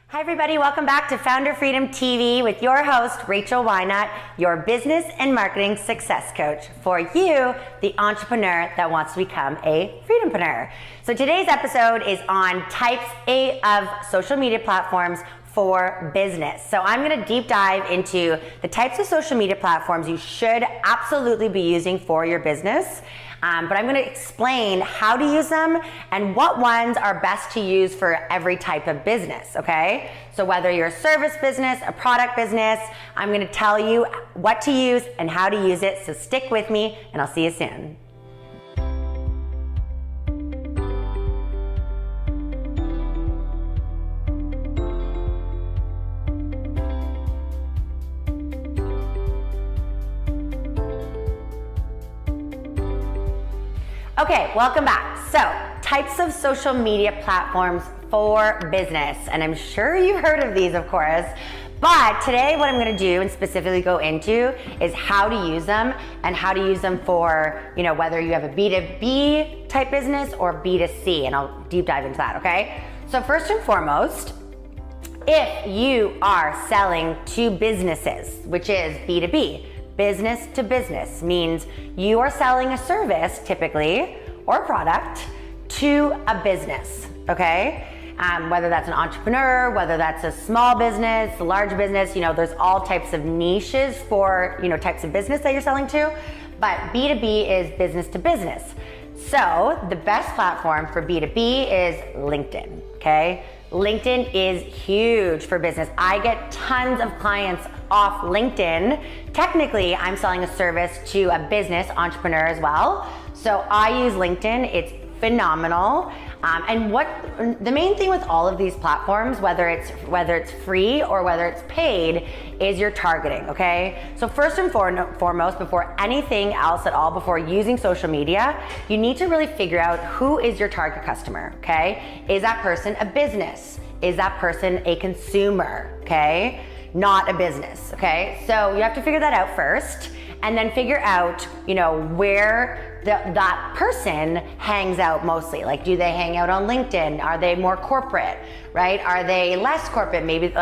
Hi everybody, welcome back to Founder Freedom TV with your host, Rachel Whynot, your business and marketing success coach for you, the entrepreneur that wants to become a freedompreneur. So today's episode is on types of social media platforms for business. So I'm gonna deep dive into the types of social media platforms you should absolutely be using for your business. But I'm gonna explain how to use them and what ones are best to use for every type of business, okay? So whether you're a service business, a product business, I'm gonna tell you what to use and how to use it, so stick with me and I'll see you soon. Okay, welcome back. So, types of social media platforms for business. And I'm sure you've heard of these, of course. But today what I'm gonna do and specifically go into is how to use them and how to use them for, whether you have a B2B type business or B2C, and I'll deep dive into that, okay? So first and foremost, if you are selling to businesses, which is B2B, business to business, means you are selling a service typically or product to a business, okay? Whether that's an entrepreneur, whether that's a small business, a large business, there's all types of niches for, types of business that you're selling to, but B2B is business to business. So the best platform for B2B is LinkedIn, okay? LinkedIn is huge for business. I get tons of clients off LinkedIn. Technically, I'm selling a service to a business entrepreneur as well. So I use LinkedIn, it's phenomenal. And what the main thing with all of these platforms, whether it's free or whether it's paid, is your targeting, okay? So first and foremost, before anything else at all, before using social media, you need to really figure out who is your target customer, okay? Is that person a business? Is that person a consumer, okay? Not a business, okay? So you have to figure that out first, and then figure out, where that person hangs out mostly. Like, do they hang out on LinkedIn? Are they more corporate, right? Are they less corporate? Maybe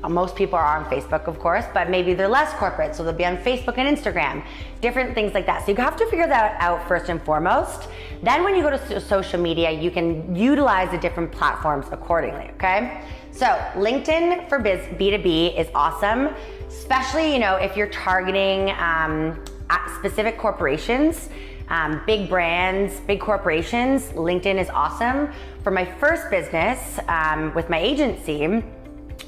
most people are on Facebook, of course, but maybe they're less corporate, so they'll be on Facebook and Instagram, different things like that. So you have to figure that out first and foremost. Then when you go to social media, you can utilize the different platforms accordingly, okay? So LinkedIn for B2B is awesome, especially, if you're targeting specific corporations, big brands, big corporations. LinkedIn is awesome. For my first business with my agency,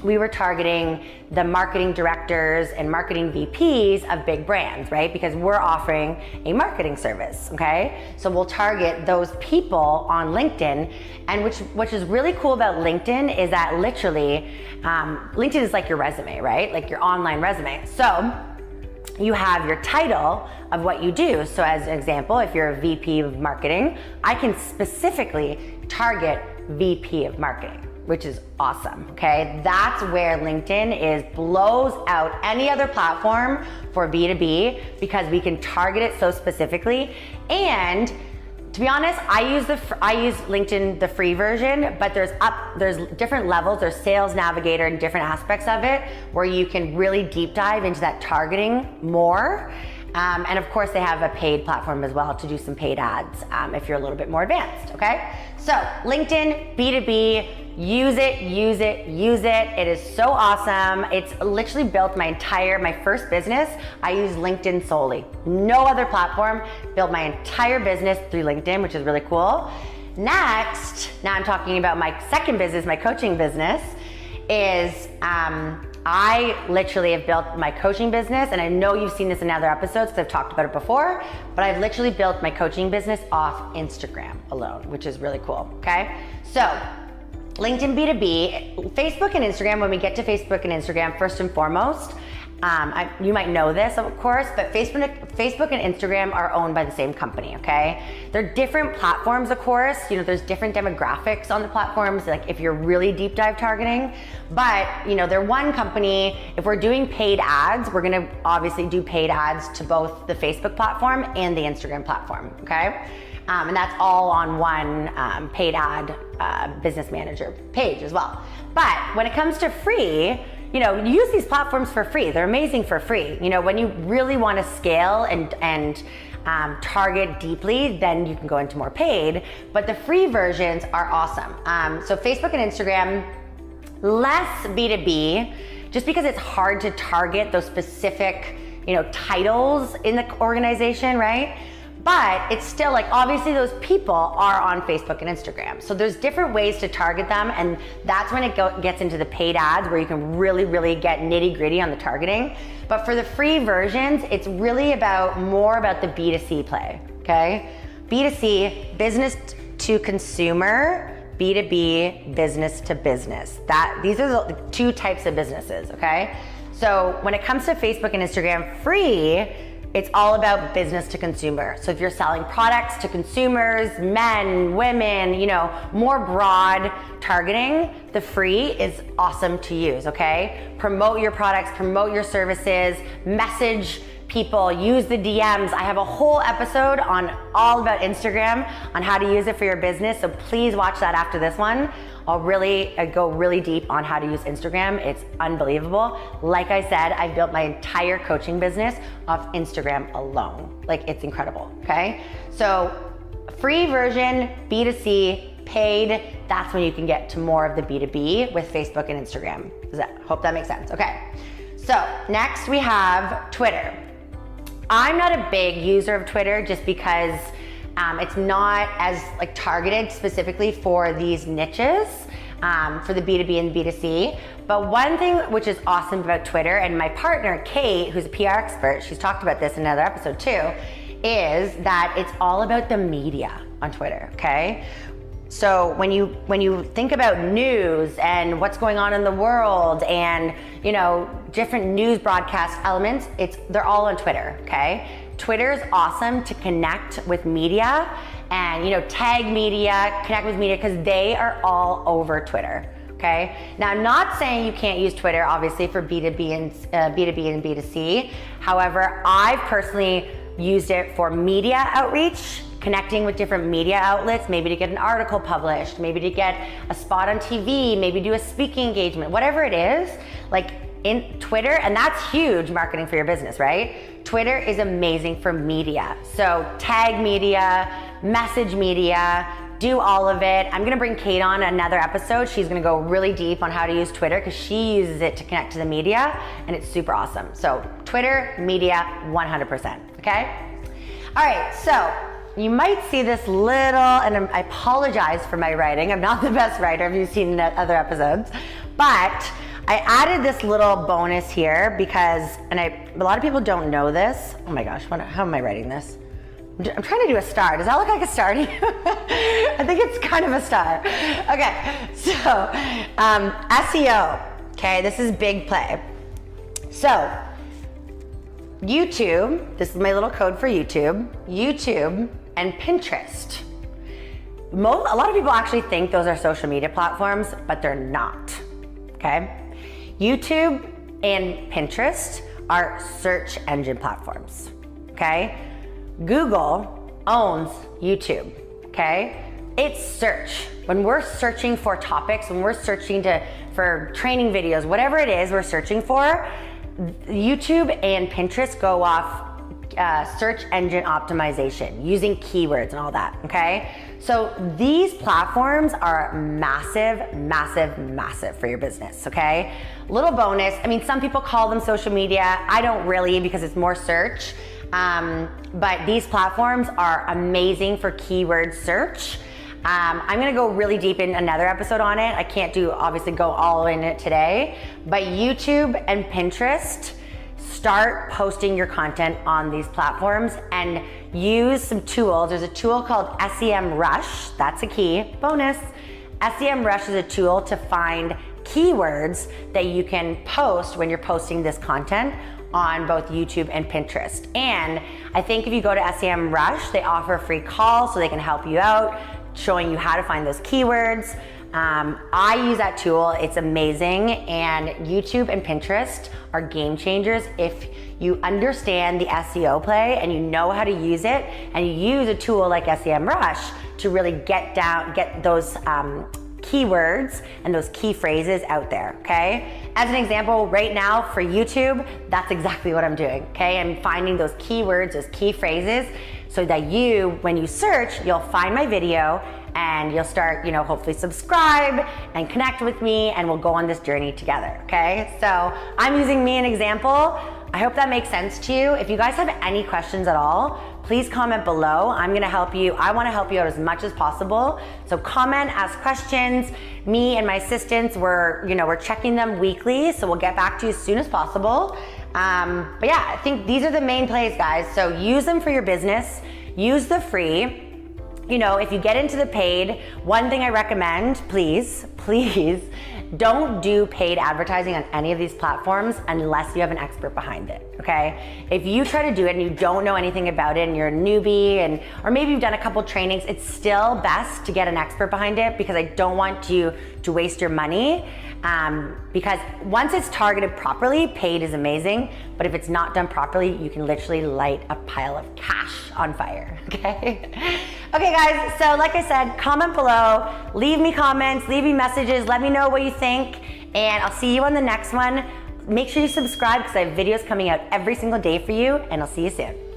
we were targeting the marketing directors and marketing VPs of big brands, right? Because we're offering a marketing service, okay? So we'll target those people on LinkedIn, and which is really cool about LinkedIn is that literally, LinkedIn is like your resume, right? Like your online resume. So you have your title of what you do. So as an example, if you're a VP of marketing, I can specifically target VP of marketing, which is awesome, okay? That's where LinkedIn blows out any other platform for B2B, because we can target it so specifically. And to be honest, I use LinkedIn, the free version, but there's different levels. There's Sales Navigator and different aspects of it where you can really deep dive into that targeting more. And of course, they have a paid platform as well to do some paid ads if you're a little bit more advanced, okay? So LinkedIn, B2B, use it, use it, use it. It is so awesome. It's literally built my first business. I use LinkedIn solely. No other platform. Built my entire business through LinkedIn, which is really cool. Next, now I'm talking about my second business, my coaching business, is I literally have built my coaching business, and I know you've seen this in other episodes because I've talked about it before, but I've literally built my coaching business off Instagram alone, which is really cool, okay? So LinkedIn B2B, Facebook and Instagram, when we get to Facebook and Instagram, first and foremost, you might know this, of course, but Facebook and Instagram are owned by the same company, okay? They're different platforms, of course. There's different demographics on the platforms, like if you're really deep dive targeting, but they're one company. If we're doing paid ads, we're gonna obviously do paid ads to both the Facebook platform and the Instagram platform, okay? And that's all on one paid ad business manager page as well. But when it comes to free, use these platforms for free. They're amazing for free. When you really want to scale and target deeply, then you can go into more paid, but the free versions are awesome. So Facebook and Instagram, less B2B, just because it's hard to target those specific, titles in the organization, right? But it's still obviously those people are on Facebook and Instagram. So there's different ways to target them, and that's when it gets into the paid ads where you can really, really get nitty gritty on the targeting. But for the free versions, it's really more about the B2C play, okay? B2C, business to consumer, B2B, business to business. These are the two types of businesses, okay? So when it comes to Facebook and Instagram free, it's all about business to consumer. So if you're selling products to consumers, men, women, more broad targeting, the free is awesome to use, okay? Promote your products, promote your services, message people, use the DMs. I have a whole episode on all about Instagram, on how to use it for your business. So please watch that after this one. I'll go really deep on how to use Instagram. It's unbelievable. Like I said, I built my entire coaching business off Instagram alone. It's incredible, okay? So free version, B2C, paid, that's when you can get to more of the B2B with Facebook and Instagram. Hope that makes sense, okay? So next we have Twitter. I'm not a big user of Twitter just because it's not as targeted specifically for these niches, for the B2B and B2C. But one thing which is awesome about Twitter, and my partner Kate, who's a PR expert, she's talked about this in another episode too, is that it's all about the media on Twitter, okay? So when you think about news and what's going on in the world and different news broadcast elements, they're all on Twitter, okay? Twitter is awesome to connect with media and tag media, connect with media, because they are all over Twitter. Okay. Now I'm not saying you can't use Twitter, obviously, for B2B and B2C. However, I've personally used it for media outreach, connecting with different media outlets, maybe to get an article published, maybe to get a spot on TV, maybe do a speaking engagement, whatever it is, in Twitter, and that's huge marketing for your business, right? Twitter is amazing for media. So tag media, message media, do all of it. I'm gonna bring Kate on another episode. She's gonna go really deep on how to use Twitter because she uses it to connect to the media, and it's super awesome. So Twitter, media, 100%, okay? All right, so you might see this little, and I apologize for my writing. I'm not the best writer if you've seen other episodes, but I added this little bonus here because, a lot of people don't know this. Oh my gosh, how am I writing this? I'm trying to do a star. Does that look like a star to you? I think it's kind of a star. Okay, so SEO. Okay, this is big play. So YouTube, this is my little code for YouTube and Pinterest. A lot of people actually think those are social media platforms, but they're not, okay? YouTube and Pinterest are search engine platforms, okay? Google owns YouTube, okay? It's search. When we're searching for topics, when we're searching for training videos, whatever it is we're searching for, YouTube and Pinterest go off search engine optimization using keywords and all that, okay? So these platforms are massive, massive, massive for your business, okay? Little bonus, some people call them social media. I don't really because it's more search, but these platforms are amazing for keyword search. I'm gonna go really deep in another episode on it. I can't obviously go all in it today, but YouTube and Pinterest, start posting your content on these platforms and use some tools. There's a tool called SEMrush. That's a key bonus. SEMrush is a tool to find keywords that you can post when you're posting this content on both YouTube and Pinterest. And I think if you go to SEMrush, they offer a free call so they can help you out, showing you how to find those keywords. I use that tool, it's amazing, and YouTube and Pinterest are game changers if you understand the SEO play and you know how to use it, and you use a tool like SEMrush to really get those keywords and those key phrases out there, okay? As an example, right now for YouTube, that's exactly what I'm doing, okay? I'm finding those keywords, those key phrases, so that you, when you search, you'll find my video and you'll start, hopefully subscribe and connect with me, and we'll go on this journey together, okay? So I'm using me an example. I hope that makes sense to you. If you guys have any questions at all, please comment below. I'm gonna help you. I wanna help you out as much as possible. So comment, ask questions. Me and my assistants, we're checking them weekly, so we'll get back to you as soon as possible. But yeah, I think these are the main plays, guys. So use them for your business. Use the free. If you get into the paid, one thing I recommend, please, don't do paid advertising on any of these platforms unless you have an expert behind it, okay? If you try to do it and you don't know anything about it and you're a newbie, or maybe you've done a couple trainings, it's still best to get an expert behind it, because I don't want you to waste your money. Because once it's targeted properly, paid is amazing, but if it's not done properly, you can literally light a pile of cash on fire, okay? Okay guys, so like I said, comment below, leave me comments, leave me messages, let me know what you think, and I'll see you on the next one. Make sure you subscribe, because I have videos coming out every single day for you, and I'll see you soon.